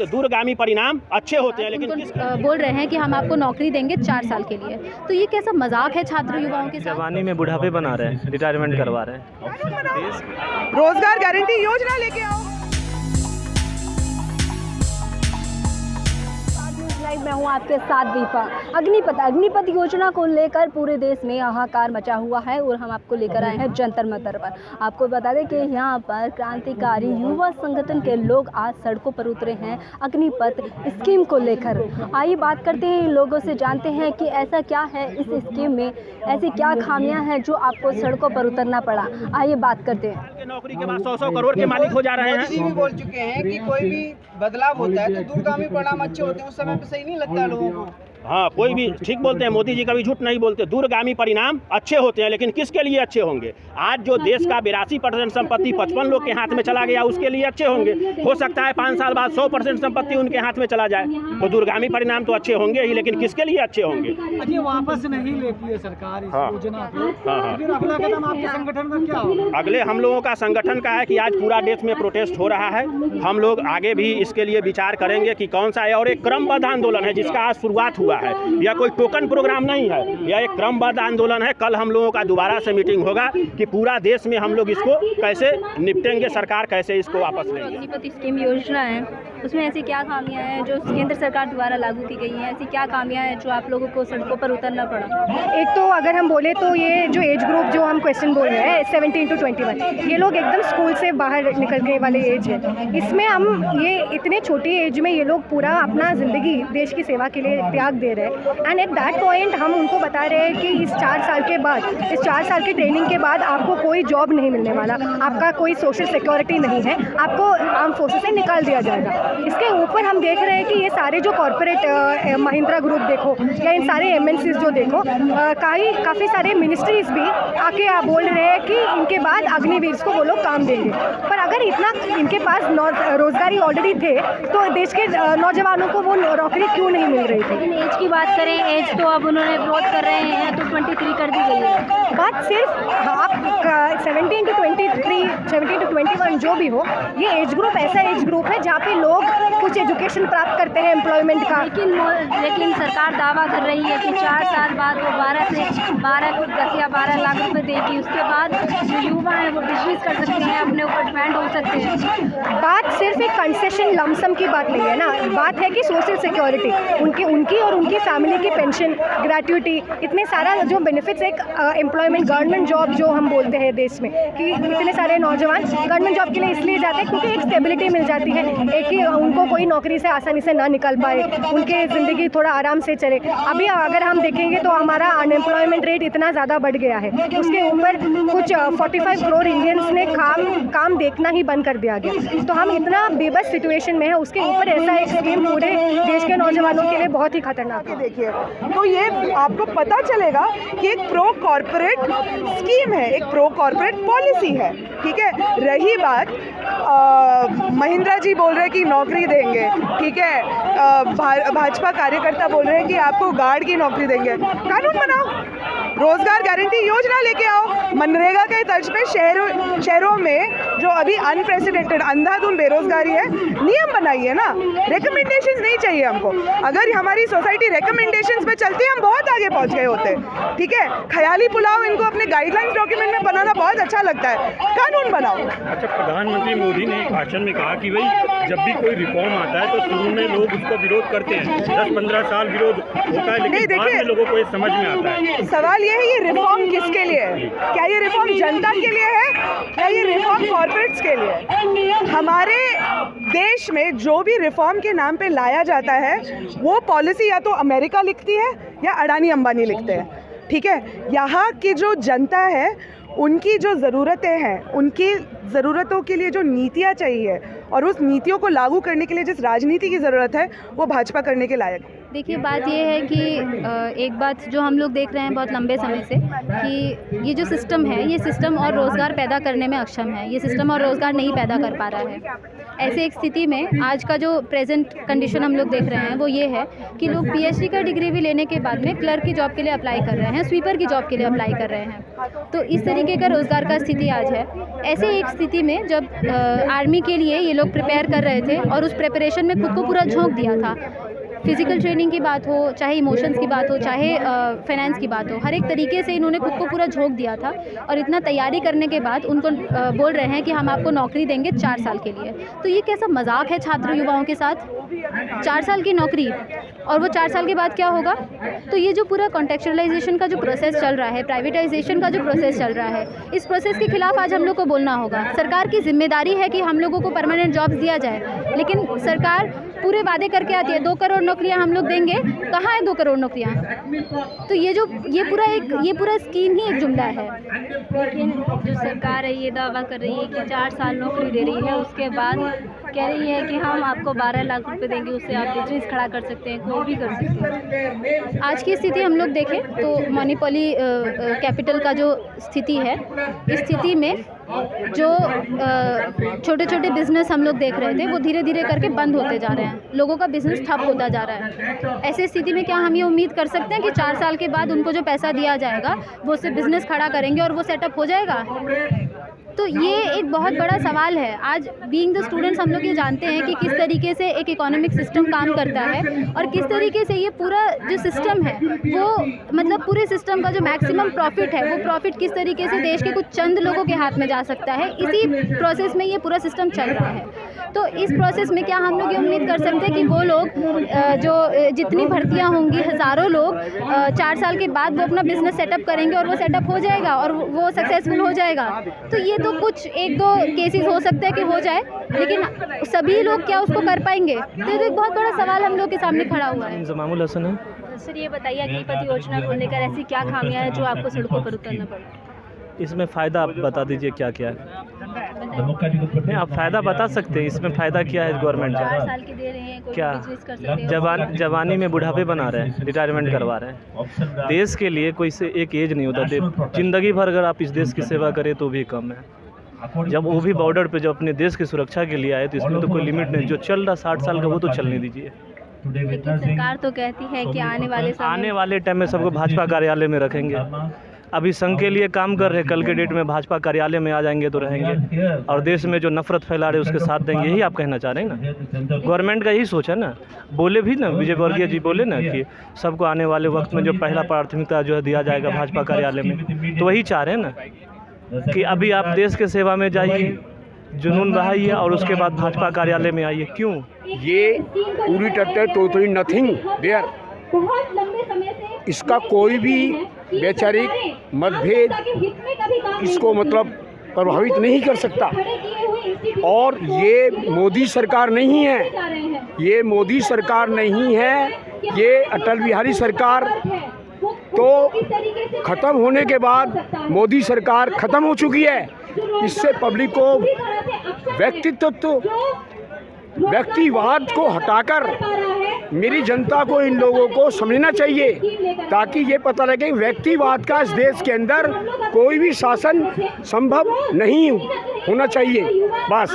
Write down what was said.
बोलते, दूरगामी परिणाम अच्छे होते हैं, लेकिन बोल रहे हैं कि हम आपको नौकरी देंगे 4 साल के लिए, तो ये कैसा मजाक है छात्र युवाओं के साथ? जवानी में बुढ़ापे बना रहे हैं, रिटायरमेंट करवा रहे हैं। रोजगार गारंटी योजना लेके आओ। मैं हूँ आपके साथ दीपा। अग्निपथ योजना को लेकर पूरे देश में हाहाकार मचा हुआ है और हम आपको लेकर आए हैं जंतर मंतर पर। आपको बता दें कि यहाँ पर क्रांतिकारी युवा संगठन के लोग आज सड़कों पर उतरे हैं अग्निपथ स्कीम को लेकर। आइए बात करते हैं इन लोगों से, जानते हैं कि ऐसा क्या है इस स्कीम में, ऐसी क्या खामियां हैं जो आपको सड़कों पर उतरना पड़ा। आइए बात करते हैं। नौकरी के बाद 100 करोड़ के मालिक हो जा रहे हैं। मोदी जी भी बोल चुके हैं कि कोई भी बदलाव होता है तो दूरगामी परिणाम अच्छे होते हैं, उस समय पे सही नहीं लगता लोगों को। हाँ, कोई भी ठीक बोलते हैं, मोदी जी कभी झूठ नहीं बोलते। दूरगामी परिणाम अच्छे होते हैं, लेकिन किसके लिए अच्छे होंगे? आज जो देश का 82% संपत्ति 55 लोग के हाथ में चला गया, उसके लिए अच्छे होंगे। हो सकता है 5 साल बाद 100% संपत्ति उनके हाथ में चला जाए, तो दूरगामी परिणाम तो अच्छे होंगे ही, लेकिन किसके लिए अच्छे होंगे? अभी वापस नहीं लेती है सरकार इस योजना को। फिर अगला कदम आपके संगठन का क्या होगा? अगले हम लोगों का संगठन का है कि आज पूरा देश में प्रोटेस्ट हो रहा है। हम लोग आगे भी इसके लिए विचार करेंगे कि कौन सा है, और एक क्रमबद्ध आंदोलन है जिसका आज शुरुआत हुआ है। यह कोई टोकन प्रोग्राम नहीं है, यह एक क्रमबद्ध आंदोलन है। कल हम लोगों का दोबारा से मीटिंग होगा कि पूरा देश में हम लोग इसको कैसे निपटेंगे, सरकार कैसे इसको वापस लेंगे। अग्निपथ स्कीम योजना है, उसमें ऐसी क्या खामियां हैं जो केंद्र सरकार द्वारा लागू की गई हैं? ऐसी क्या खामियां हैं जो आप लोगों को सड़कों पर उतरना पड़ा? एक तो अगर हम बोले तो ये जो एज ग्रुप जो हम क्वेश्चन बोल रहे हैं 17 to 21, ये लोग एकदम स्कूल से बाहर निकलने वाले एज है। इसमें हम ये इतने छोटी एज में ये लोग पूरा अपना ज़िंदगी देश की सेवा के लिए त्याग दे रहे हैं। एंड एट दैट पॉइंट हम उनको बता रहे हैं कि इस 4 साल के बाद, इस 4 साल की ट्रेनिंग के बाद आपको कोई जॉब नहीं मिलने वाला, आपका कोई सोशल सिक्योरिटी नहीं है, आपको आर्म फोर्सेस से निकाल दिया जाएगा। इसके ऊपर हम देख रहे हैं कि ये सारे जो कॉरपोरेट महिंद्रा ग्रुप देखो या इन सारे MNCs जो देखो, काफ़ी सारे मिनिस्ट्रीज भी आके बोल रहे हैं कि इनके बाद अग्निवीर को वो लोग काम देंगे। पर अगर इतना इनके पास रोजगारी ऑलरेडी थे तो देश के नौजवानों को वो नौकरी क्यों नहीं मिल रही थी? एज की बात करें, एज तो अब उन्होंने विरोध कर रहे हैं तो 23 कर दी गई है। बात सिर्फ आप 17 to 23, 17 to 21 जो भी हो, ये एज ग्रुप ऐसा एज ग्रुप है जहाँ पे लोग कुछ एजुकेशन प्राप्त करते हैं एम्प्लॉयमेंट का। लेकिन सरकार दावा कर रही है कि 4 साल बाद वो 10 या 12 लाख रुपए देगी। उसके बाद जो युवा हैं वो बिजनेस कर सकते हैं, अपने ऊपर डिपेंड हो सकते हैं। बात सिर्फ एक कंसेशन लमसम की बात नहीं है ना, बात है कि सोशल सिक्योरिटी, उनकी और उनकी फैमिली की पेंशन, ग्रेट्युटी, इतने सारा जो बेनिफिट्स एक एम्प्लॉयमेंट गवर्नमेंट जॉब जो हम बोलते हैं देश में कि इतने सारे नौजवान गवर्नमेंट जॉब के लिए इसलिए जाते हैं क्योंकि एक स्टेबिलिटी मिल जाती है, एक ही उनको कोई नौकरी से आसानी से ना निकल पाए, उनके ज़िंदगी थोड़ा आराम से चले। अभी अगर हम देखेंगे तो हमारा अनएम्प्लॉयमेंट रेट इतना ज़्यादा बढ़ गया है, उसके ऊपर कुछ 45 करोड़ इंडियंस ने काम देखना ही बंद कर दिया गया। तो हम इतना बेबस सिचुएशन में है, उसके ऊपर ऐसा एक स्कीम पूरे देश के नौजवानों के लिए बहुत ही खतरनाक है। देखिए तो ये आपको पता चलेगा कि एक प्रो कॉर्पोरेट स्कीम है, एक प्रो कॉर्पोरेट पॉलिसी है, ठीक है। रही बात महिंद्रा जी बोल रहे हैं कि नौकरी देंगे, ठीक है, भाजपा कार्यकर्ता बोल रहे हैं कि आपको गार्ड की नौकरी देंगे। कानून बनाओ, रोजगार गारंटी योजना लेके आओ। मनरेगा के तर्ज पे शहरों में जो अभी अनप्रेसिडेंटेड अंधाधुंध बेरोजगारी है, नियम बनाइए ना। रिकमेंडेशंस नहीं चाहिए हमको। अगर हमारी सोसाइटी रिकमेंडेशंस पे चलती है हम बहुत आगे पहुंच गए होते, ठीक है। ख्याली पुलाव इनको अपने गाइडलाइंस डॉक्यूमेंट में बनाना बहुत अच्छा लगता है, कानून बनाओ। अच्छा, प्रधानमंत्री मोदी ने एक भाषण में कहा कि भाई जब भी कोई रिफॉर्म आता है तो शुरू में लोग उसका विरोध करते हैं, 10-15 साल विरोध होता है, लेकिन बाद में लोगों को ये समझ में आता है। सवाल ये है, ये रिफॉर्म किसके लिए है? क्या ये रिफॉर्म जनता के लिए है या ये रिफॉर्म कॉर्पोरेट्स के लिए है? हमारे देश में जो भी रिफॉर्म के नाम पे लाया जाता है वो पॉलिसी या तो अमेरिका लिखती है या अडानी अंबानी लिखते हैं, ठीक है। यहाँ की जो जनता है उनकी जो ज़रूरतें हैं, उनकी ज़रूरतों के लिए जो नीतियाँ चाहिए और उस नीतियों को लागू करने के लिए जिस राजनीति की ज़रूरत है वो भाजपा करने के लायक है। देखिए, बात ये है कि एक बात जो हम लोग देख रहे हैं बहुत लंबे समय से कि ये जो सिस्टम है, ये सिस्टम और रोज़गार पैदा करने में अक्षम है। ये सिस्टम और रोज़गार नहीं पैदा कर पा रहा है। ऐसे एक स्थिति में आज का जो प्रेजेंट कंडीशन हम लोग देख रहे हैं वो ये है कि लोग पीएचडी का डिग्री भी लेने के बाद में क्लर्क की जॉब के लिए अप्लाई कर रहे हैं, स्वीपर की जॉब के लिए अप्लाई कर रहे हैं। तो इस तरीके का रोज़गार का स्थिति आज है। ऐसे एक स्थिति में जब आर्मी के लिए ये लोग प्रिपेयर कर रहे थे और उस प्रिपरेशन में खुद को पूरा झोंक दिया था, फिज़िकल ट्रेनिंग की बात हो, चाहे इमोशंस की बात हो, चाहे फाइनेंस की बात हो, हर एक तरीके से इन्होंने खुद को पूरा झोंक दिया था। और इतना तैयारी करने के बाद उनको बोल रहे हैं कि हम आपको नौकरी देंगे 4 साल के लिए। तो ये कैसा मजाक है छात्र युवाओं के साथ? 4 साल की नौकरी, और वो 4 साल के बाद क्या होगा? तो ये जो पूरा कॉन्टेक्चुअलाइजेशन का जो प्रोसेस चल रहा है, प्राइवेटाइजेशन का जो प्रोसेस चल रहा है, इस प्रोसेस के खिलाफ आज हम लोग को बोलना होगा। सरकार की जिम्मेदारी है कि हम लोगों को परमानेंट जॉब्स दिया जाए, लेकिन सरकार पूरे वादे करके आती है 2 करोड़ नौकरियां हम लोग देंगे। कहाँ है 2 करोड़ नौकरियां? तो ये पूरा स्कीम ही एक जुमला है। लेकिन जो सरकार है ये दावा कर रही है कि 4 साल नौकरी दे रही है, उसके बाद कह रही है कि हम आपको 12 लाख रुपए देंगे, उससे आप बिजनेस खड़ा कर सकते हैं, कोई भी कर सकते हैं। आज की स्थिति हम लोग देखें तो मोनोपोली कैपिटल का जो स्थिति है, इस स्थिति में जो छोटे छोटे बिजनेस हम लोग देख रहे थे वो धीरे धीरे करके बंद होते जा रहे हैं, लोगों का बिजनेस ठप होता जा रहा है। ऐसी स्थिति में क्या हम ये उम्मीद कर सकते हैं कि 4 साल के बाद उनको जो पैसा दिया जाएगा वो उससे बिजनेस खड़ा करेंगे और वो सेटअप हो जाएगा? तो ये एक बहुत बड़ा सवाल है। आज बीइंग द स्टूडेंट्स हम लोग ये जानते हैं कि किस तरीके से एक इकोनॉमिक सिस्टम काम करता है और किस तरीके से ये पूरा जो सिस्टम है वो मतलब पूरे सिस्टम का जो मैक्सिमम प्रॉफिट है वो प्रॉफिट किस तरीके से देश के कुछ चंद लोगों के हाथ में जा सकता है, इसी प्रोसेस में ये पूरा सिस्टम चल रहा है। तो इस प्रोसेस में क्या हम लोग ये उम्मीद कर सकते हैं कि वो लोग जो जितनी भर्तियाँ होंगी, हज़ारों लोग 4 साल के बाद वो अपना बिजनेस सेटअप करेंगे और वो सेटअप हो जाएगा और वो सक्सेसफुल हो जाएगा? तो ये तो कुछ 1-2 केसेस हो सकते हैं कि हो जाए, लेकिन सभी लोग क्या उसको कर पाएंगे? तो ये तो एक बहुत बड़ा सवाल हम लोग के सामने खड़ा हुआ है। जमामुल हसन है। सर ये बताइए अग्निपथ योजना को लेकर ऐसी क्या खामियां हैं जो आपको सड़कों पर उतरना पड़ा? इसमें फ़ायदा आप बता दीजिए क्या क्या है? नहीं, आप फ़ायदा बता सकते हैं, इसमें फ़ायदा क्या है गवर्नमेंट 4 साल की दे रहे हैं, कोई क्या? बिजनेस कर सकते हैं, जवानी में बुढ़ापे बना रहे हैं, रिटायरमेंट करवा रहे हैं। देश के लिए कोई से एक एज नहीं होता, ज़िंदगी भर अगर आप इस देश की सेवा करें तो भी कम है। जब वो भी बॉर्डर पे जब अपने देश की सुरक्षा के लिए आए तो इसमें तो कोई लिमिट नहीं। जो चल रहा 60 साल का वो तो चलने दीजिए। लेकिन सरकार तो कहती है कि आने वाले टाइम में सबको भाजपा कार्यालय में रखेंगे। अभी संघ के लिए काम कर रहे हैं, कल के डेट में भाजपा कार्यालय में आ जाएंगे तो रहेंगे और देश में जो नफरत फैला रहे उसके साथ देंगे। यही आप कहना चाह रहे हैं ना? गवर्नमेंट का यही सोच है ना। बोले भी ना, विजय वर्गीय जी बोले ना कि सबको आने वाले वक्त में जो पहला प्राथमिकता जो है दिया जाएगा भाजपा कार्यालय में, तो वही चाह रहे हैं ना कि अभी आप देश के सेवा में जाइए, जुनून बहाइए और उसके बाद भाजपा कार्यालय में आइए। क्यों? ये पूरी टोटली नथिंग देयर। इसका कोई भी वैचारिक मतभेद इसको मतलब प्रभावित नहीं कर सकता। और ये मोदी सरकार नहीं है, ये मोदी सरकार नहीं है, ये अटल बिहारी सरकार तो ख़त्म होने के बाद मोदी सरकार ख़त्म हो चुकी है। इससे पब्लिक को व्यक्तिवाद को हटाकर मेरी जनता को, इन लोगों को समझना चाहिए ताकि ये पता लगे व्यक्तिवाद का इस देश के अंदर कोई भी शासन संभव नहीं होना चाहिए। बस।